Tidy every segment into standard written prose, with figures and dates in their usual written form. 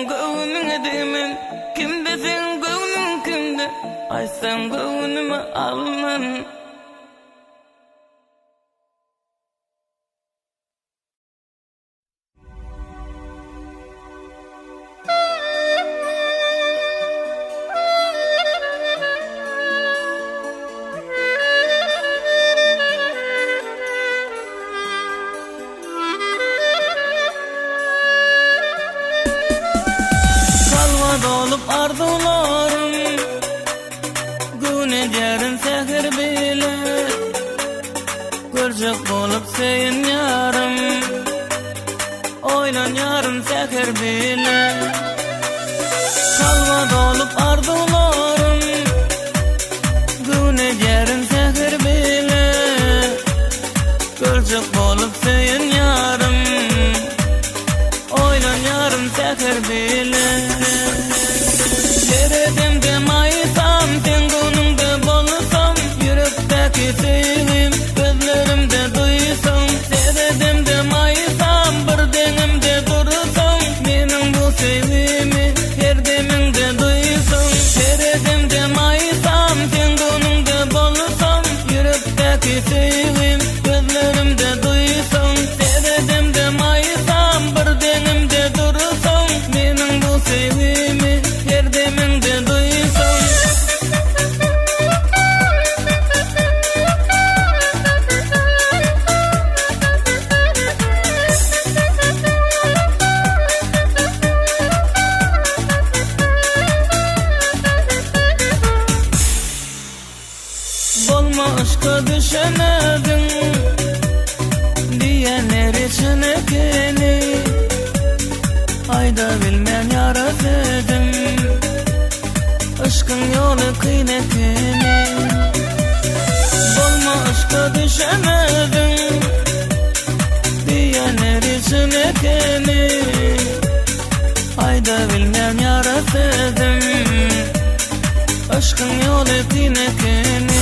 sen gönlüne demen, kimde sen gönlün kimde, ay sen gönlüme alman. Dolup arzularım Günecerin seher bile Görcek bolup seyin yarım Oylan yarım seher bile Kalva dolup arzularım Günecerin seher bile Görcek bolup seyin yarım Oylan yarım seher bile Deredimde mayısam, sen gönlümde bolsam, yürekteki sevim, gözlerimde duysam. Deredimde mayısam, bir denimde dursam, benim bu sevimi her deminde duysam. Deredimde mayısam, sen gönlümde bolsam, yürekteki sevim, gözlerimde duysam. Deredimde mayısam, bir denimde dursam, benim bu sevimi her deminde duysam. Bolma aşka düşemedin diyenler için ekeni Ayda bilmen yarat edim Aşkın yolu kıymetini Bolma aşka düşemedin diyenler için ekeni Ayda bilmen yarat edim Aşkın yolu kıymetini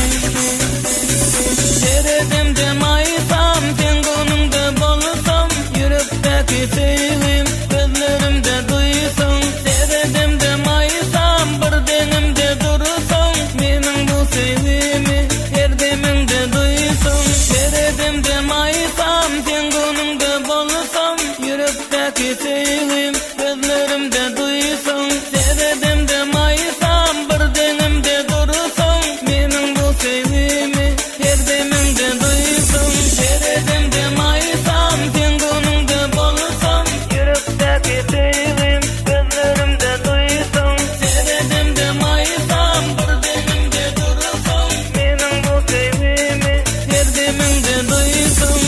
Deredimde mayısam, sen gönlümde bolsam, yürekteki sevim, gözlerimde duysam. Deredimde mayısam, bir denimde dursam, benim bu sevimi her deminde duysam. Deredimde mayısam, sen gönlümde bolsam, yürekteki sevim, gözlerimde duysam. Deredimde mayısam, bir denimde dursam, benim bu sevimi her deminde duysam. Deredimde mayısam, sen gönlümde bolsam, yürekteki sevim, gözlerimde duysam. Deredimde mayısam, bir denimde dursam, benim bu sevimi her deminde duysam.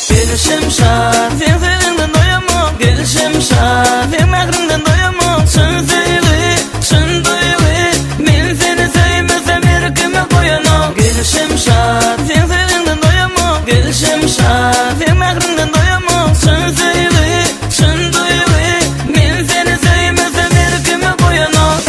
Gelişim şad, sen sevinden doyamam. Gelişim şad, sen mehrinden doyamam. Şun sevi, şun duyvi, men seni sevmesem her kime koyanam. Gelişim şad, sen sevinden doyamam. Gelişim şad, sen mehrinden doyamam. Şun sevi, şun duyvi, men seni sevmesem her kime koyanam.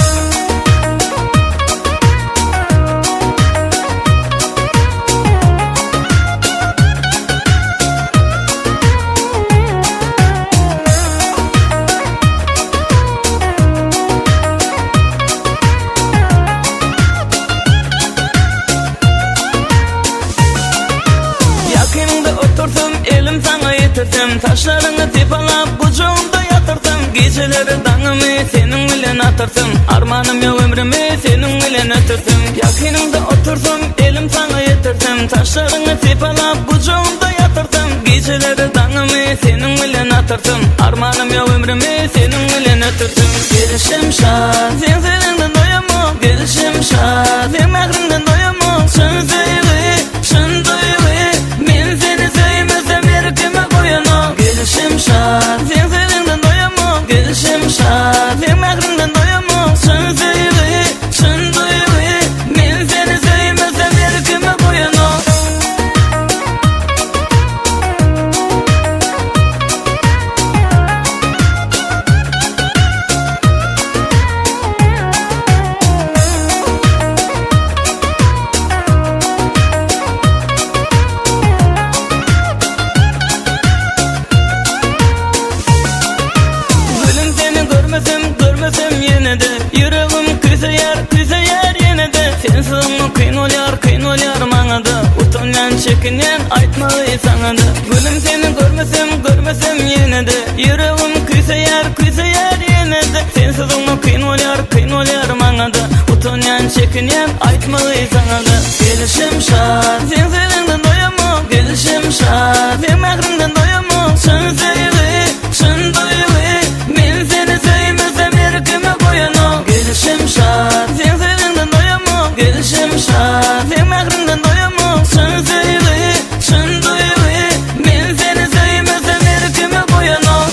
Elim sana yetirdim, taşlarını tepalap kucağımda yatırdım. Geceleri danımı senin bilen atırdım, armanım yok ömrümü senin bilen ötürdüm. Yakınımda oturdum, elim sana yetirdim, taşlarını tepalap kucağımda yatırdım. Geceleri danımı senin bilen atırdım, armanım yok ömrümü senin bilen ötürdüm. Gelişim şad, sen sevinden doyamam. Gelişim şad, sen mehrinden doyamam. Şun sevi, şun duyvi, men seni sevmesem her kime koyanam. Gelişim şad, sen sevinden doyamam. Gelişim şad, sen mehrinden doyamam. Şun sevi, şun duyvi, men seni sevmesem her kime koyanam. yenide. Yüreğim küseyer yenide. Sensiz kıyın olyar maňada. Utanyan çekinen aytmagy saňada. Gülüm seni görmesem yenide. Yüreğim küseyer yenide. Sensiz kıyın olyar maňada. Utanyan çekinen aytmagy saňada. Gelişim şad, sen sevinden doyamam. Gelişim şad, sen mehrinden doyamam. Şun duygu, men seni sevmesem erkime koyanam. Gelişim şad, sen sevinden doyamam. Gelişim şad, sen mehrinden doyamam. Şun duygu, men seni sevmesem erkime koyanam.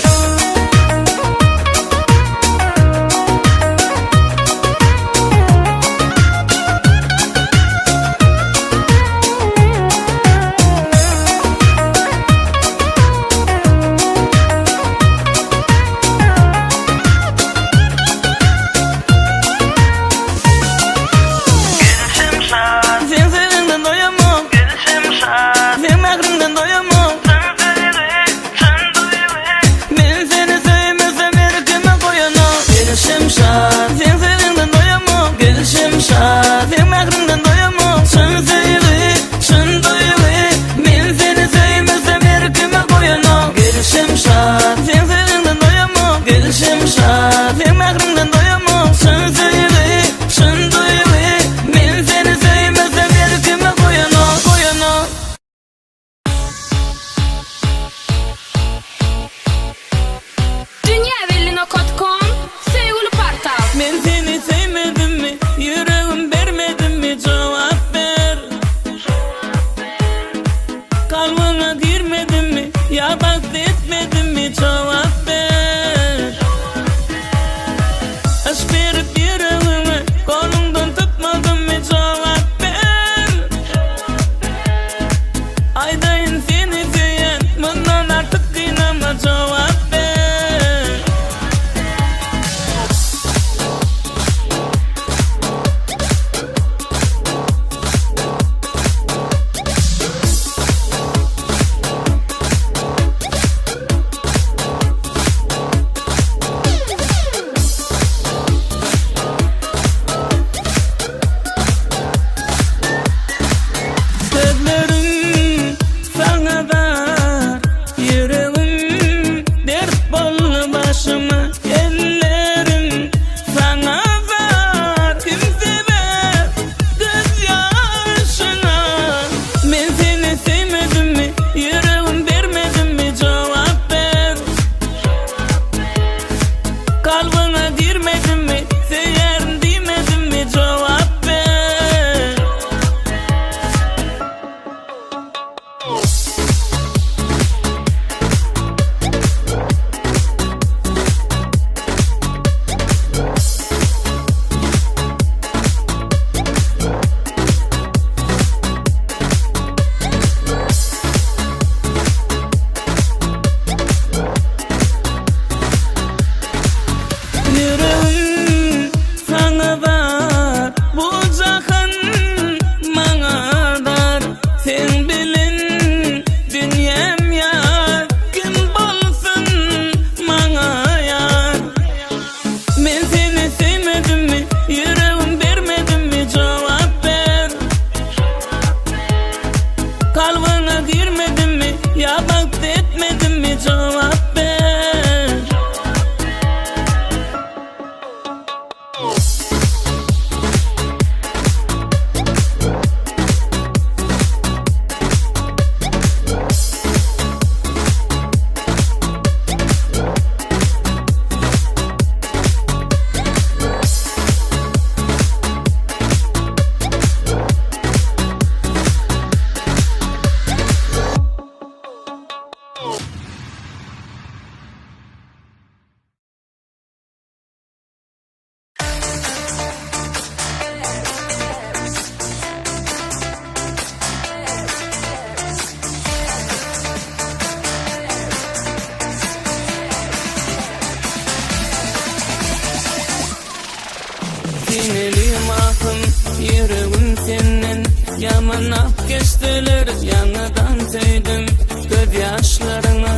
Sinelim ahım, yüreğim senin. Yamanap geçtiler, yanıdan tüydüm. Göz yaşlarına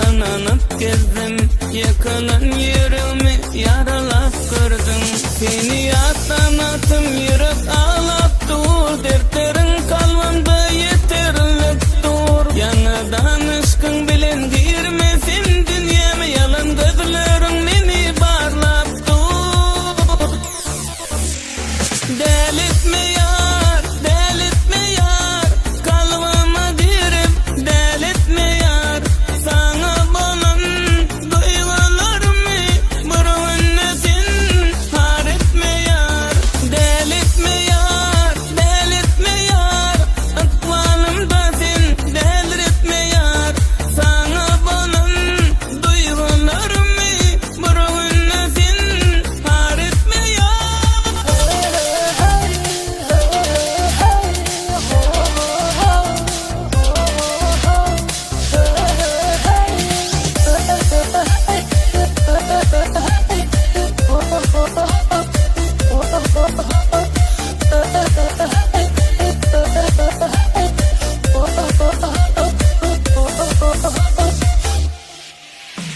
ınanıp gezdim. Yıkılan yüreğimi yaralap kırdım. Seni yattan atım yürek ağlap dur, dertlerin kalmanda yeterlik dur. Yanadan ışkın bilen girmesin dünyama, yalan gözlerin meni barlap dur. Delitme yar, delitme yar, kalbama dirip delitme yar. Sana bolan duygularımı burunnesin har etme yar. Delitme yar, delitme yar, akvalımda sen delirtme yar. Sana bolan duygularımı burunnesin har etme yar.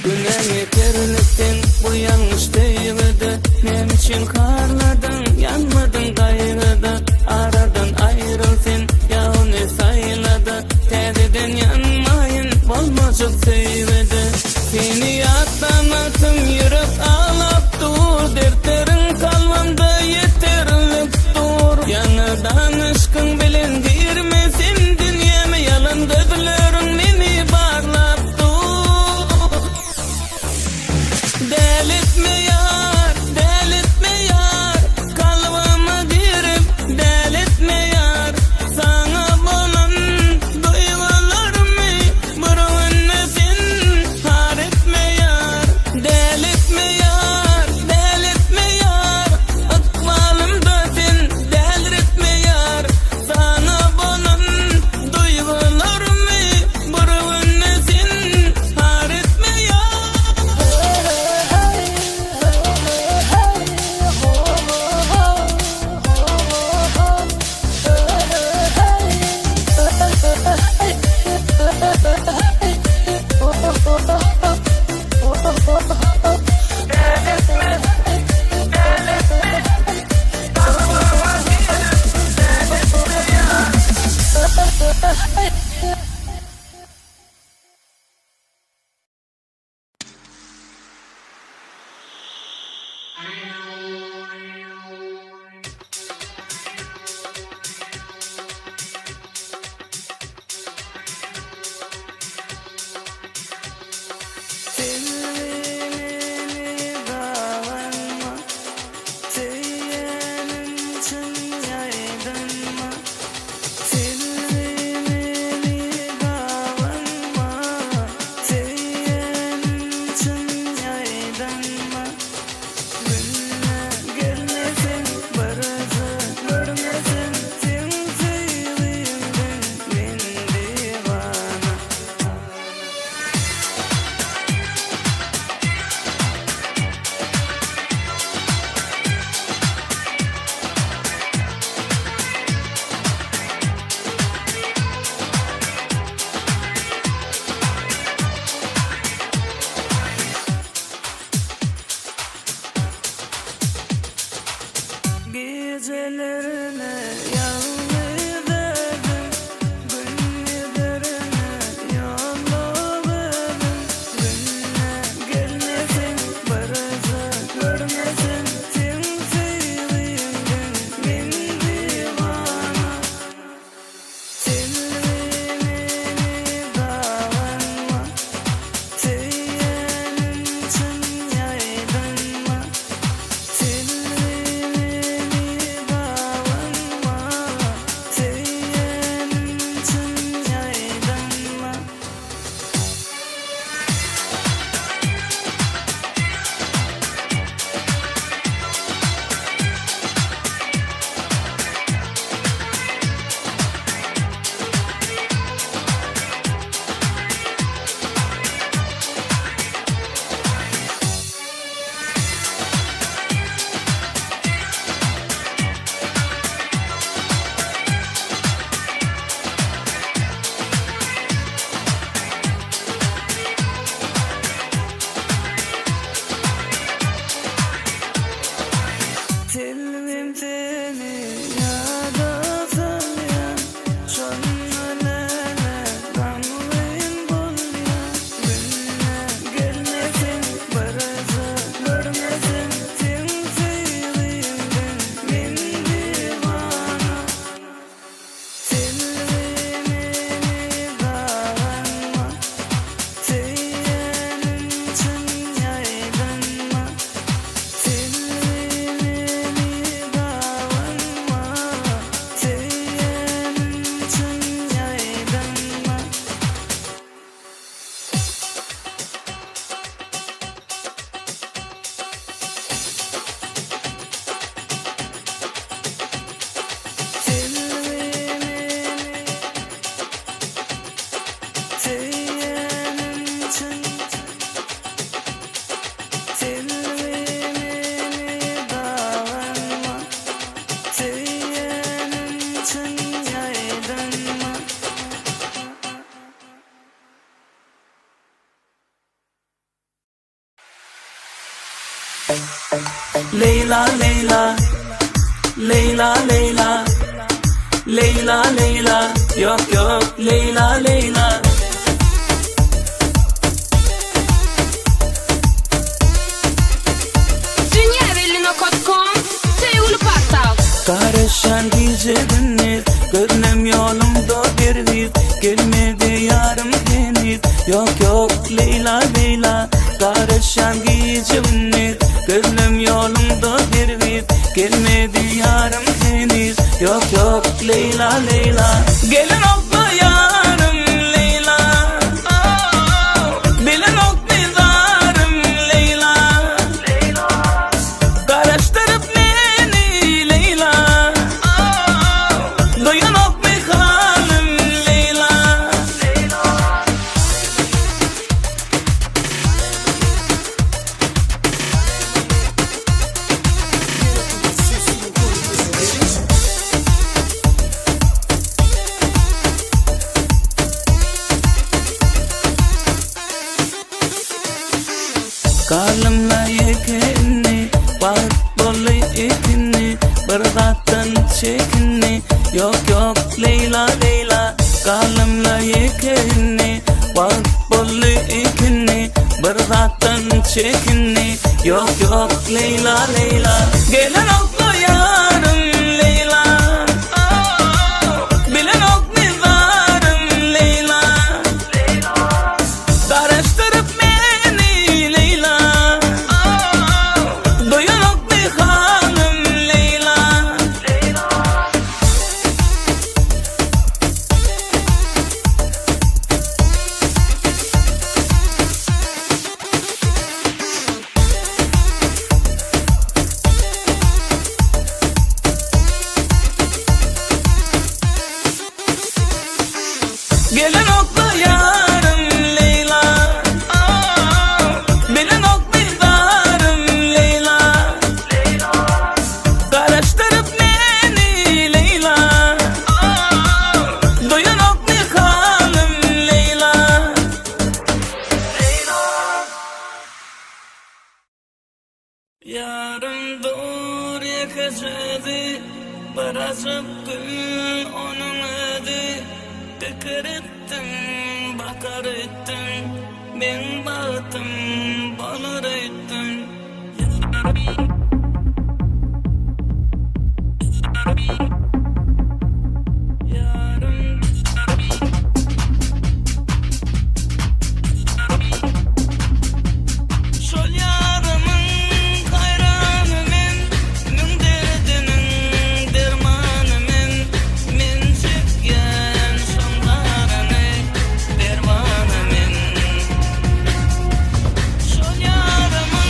Gülen yeterlikten bu yanlış değildi. Nem için karladın, yanmadın gayrıda. Aradan ayrılsın, ya ne sayladı. Tediden yanmayın, olmacık sevdi. Seni yattan atım yürek ağlap dur, dertlerin kalmanda yeterlik dur. Yanıdan ışkın bilen girmesin dünyama, yalan gözlerin meni barlap dur. Delitme yar, delitme yar, kalbama dirip delitme yar. Sana bolan duygularımı burunnesin har etme yar. Delitme yar, delitme yar, akvalımda sen delirtme yar. Sana bolan duygularımı burunnesin har etme yar. Gecelerine yalnız dedim, gündüzlerine yalnız günle gelmesin, barıza görmesin, sen sevdiğinden ben divana. Sen beni bağlanma, seyenin için yaydanma. Sen beni bağlanma. Leyla Leyla Leyla Leyla Leyla Leyla yok yok Leyla Leyla Dünyavellino.com Sevgili Portal Karışan geceler görnem yolumda bir viz gelmedi yarım henüz yok yok Leyla Leyla Karışan geceler görnem yolumda bir viz gelmedi yarım henüz yok yok Leyla Leyla gelin oldu yarım Leyla bilin oldu zarım Leyla karıştırıp beni Leyla duyun oldu halim Leyla Kalımla yekini Bağıt dolu ikini Bir zattan çekini Yok yok Leyla Leyla Kalımla yekini Bağıt dolu ikini Bir zattan çekini Yok yok Leyla Leyla Gelin oldu yarım Leyla bilin oldu zarım Leyla karıştırıp beni Leyla duyun oldu halim Leyla gelin oldu yarım Leyla bilin oldu zarım Leyla karıştırıp beni Leyla duyun oldu halim Leyla yarım dur yakacağdı Barazıp gül onun adı Tekir ettin, bakar ettin Ben baktım, balar ettin Yarım Şol yarımın hayranı men Nün derdinin dermanı men Men çekyen şonlarını dermanı men Şol yarımın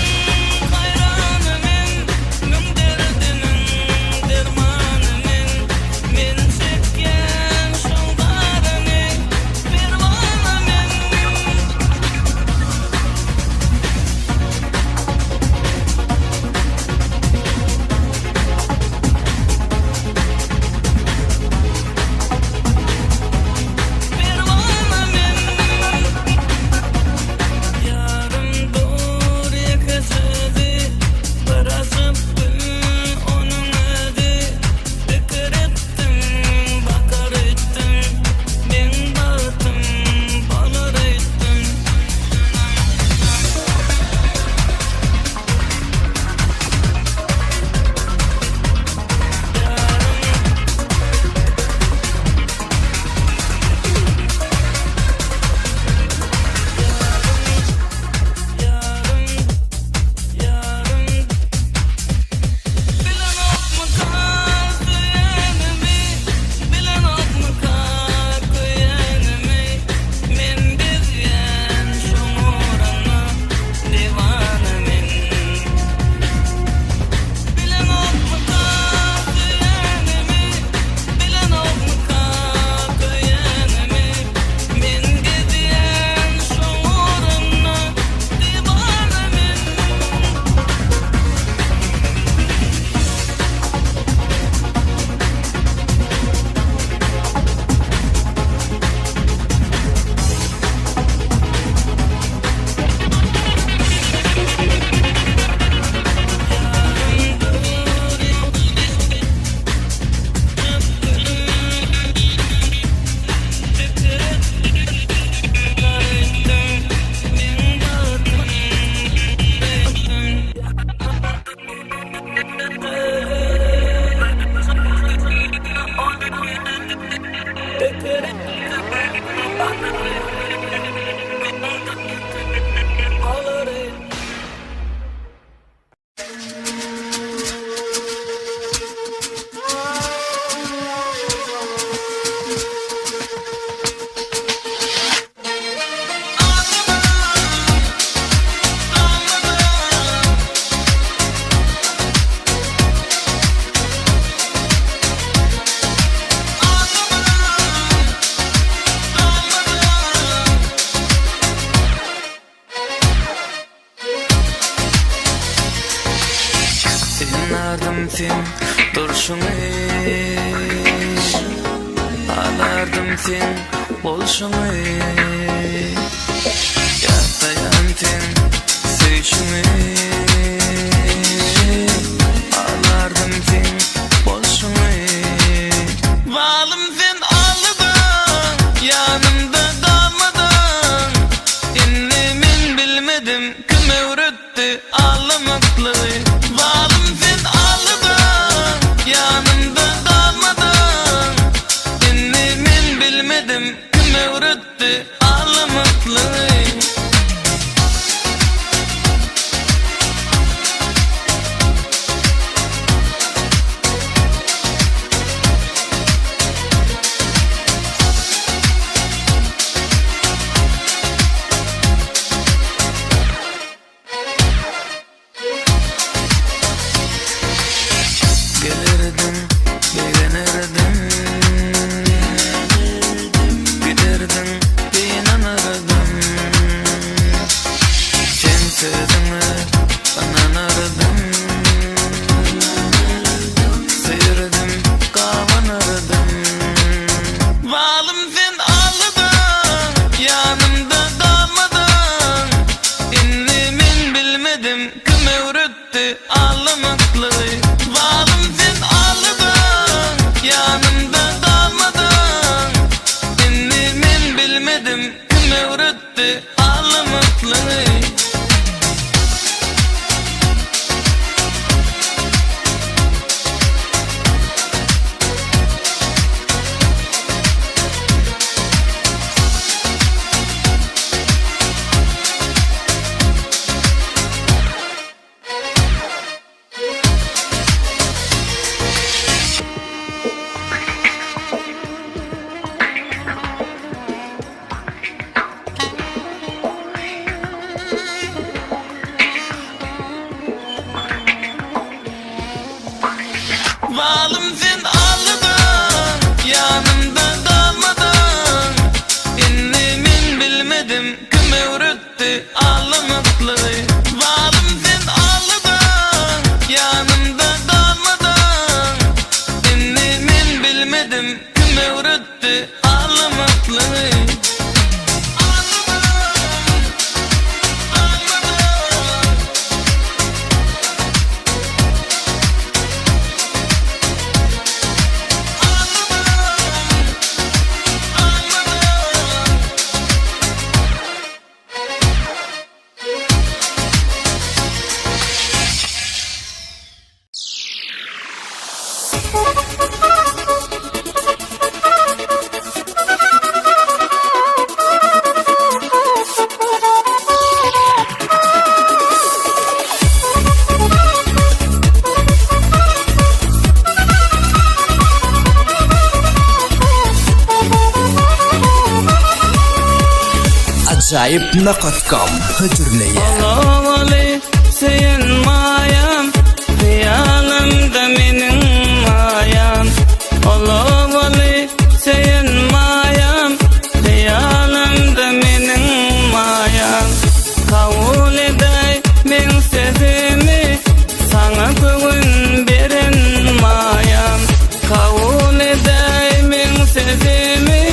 Alardım sen durşuňy, alardım sen bolşuňy, ýataýan sen süýşüňi, alardım sen bolşuňy. Walym sen aldyň, ýanymda dalmadyň, inni men bilmedim kime öwretdi almakly. Walym sen aldyň, ýanymda dalmadyň, inni men bilmedim kime öwretdi almakly. Gelirdim, beğenirdim, giderdim, inanırdım. Sen sözüme inanırdım, sevirdim, kavanırdım. Walym sen aldyň, ýanymda dalmadyň, inni men bilmedim kime öwretdi almakly. Walym sen aldyň, ýanymda dalmadyň, inni men bilmedim kime öwretdi almakly. Walym sen aldyň, ýanymda dalmadyň, inni men bilmedim kime öwretdi almakly. Walym sen aldyň, ýanymda dalmadyň, inni men bilmedim kime öwretdi almakly. Acayip.com hüzürleyen Olavali seyin mayam, hiyalımda menin mayam. Olavali seyin mayam, hiyalımda menin mayam. Kavul eday men sezimi, sana bugün beren mayam. Kavul eday men sezimi,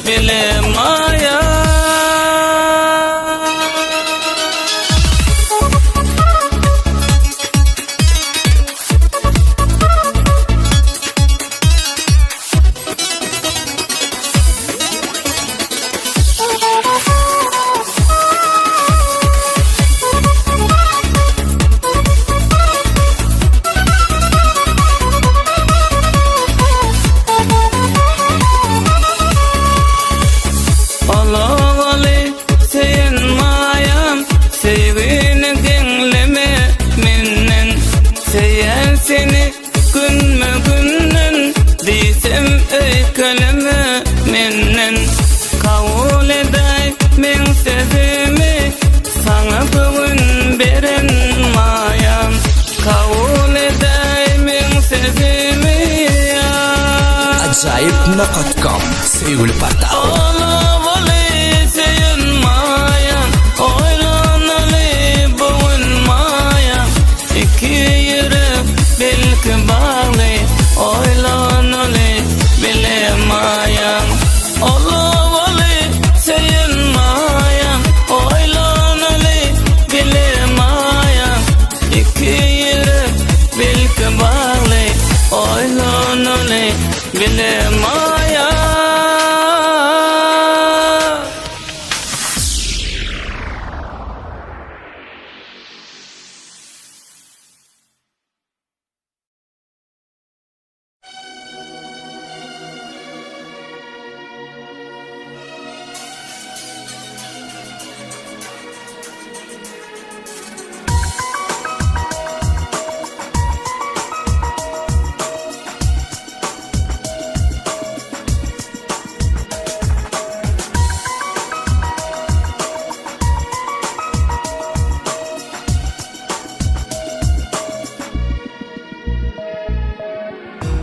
bilemaya. Olavali seyenmayam, sevgini gengleme menden. Seyen seni günme günnen, diysem öyköleme menden. Kavul eday men sezimi, sana bugün beren mayam. Kavul eday men sezimi ya. Acayip.com sevgili portal. Olavali seyenmayam, oylanalı bulunmayam. İki yürek belki bağlı, oylanalı bilemayam. Olavali seyenmayam, oylanalı bilemayam. İki yürek belki bağlı, oylanalı bilemayam.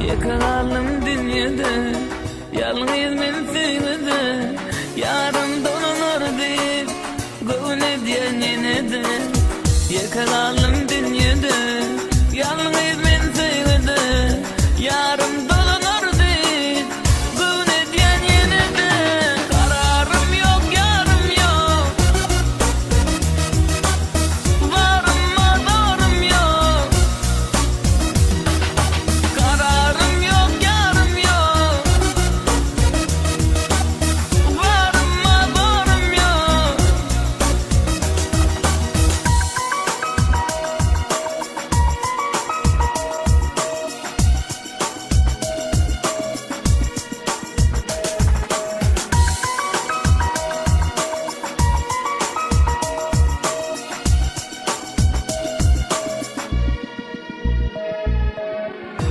Yakalalım dünyada, yalnız men sevmede. Yarım dolanır deyip, gövün ediyen yine de. Yakalalım dünyada, yalnız men sevmede. Yarım dolanır deyip, gövün ediyen yine de. Kararım yok, yarım yok. Varım mı, doğrum yok. Kararım yok, yarım yok. Varım mı, doğrum yok.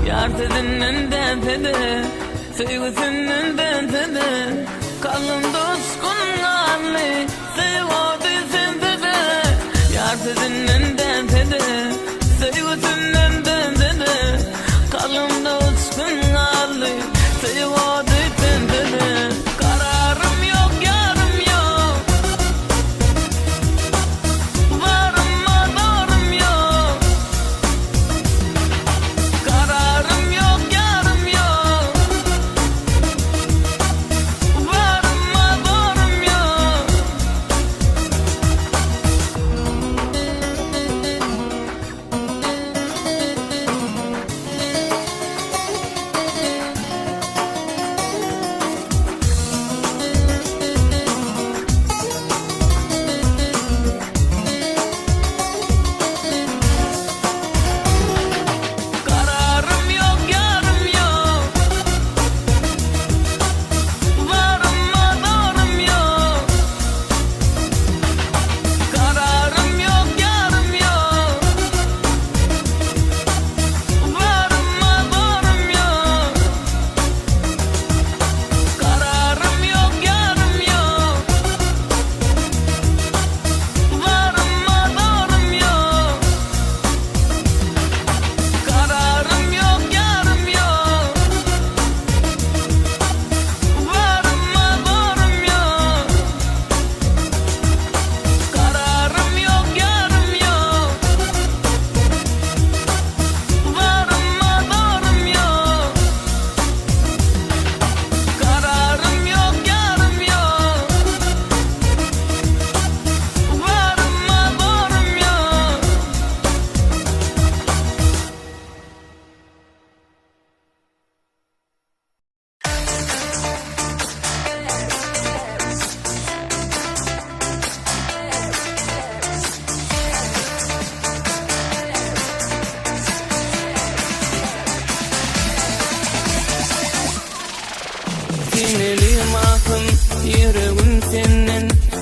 Yartedinin dentede, sevgisinin dentede. Kalın dostun anlı, sevodi sentede. Yartedinin dentede, sevgisinin dentede. Kalın dostun anlı, sevodi sentede. Kararım yok, yarım yok. Varım mı, doğrum yok. Kararım yok, yarım yok. Varım mı,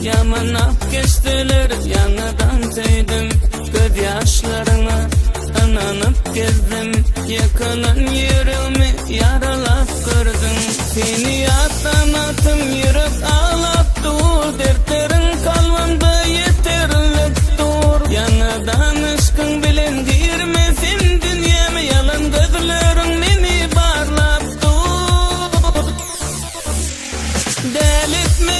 Yamanap geçtiler yanıdan teydim. Göz yaşlarına ınanıp gezdim. Yakılan yüreğimi yaralap kırdım. Seni yattan atım yürek ağlap dur. Dertlerin kalbimde yeterlik dur. Yanıdan aşkın bilen girmesin dünyama. Yalan gözlerin beni barlap dur. Delirtme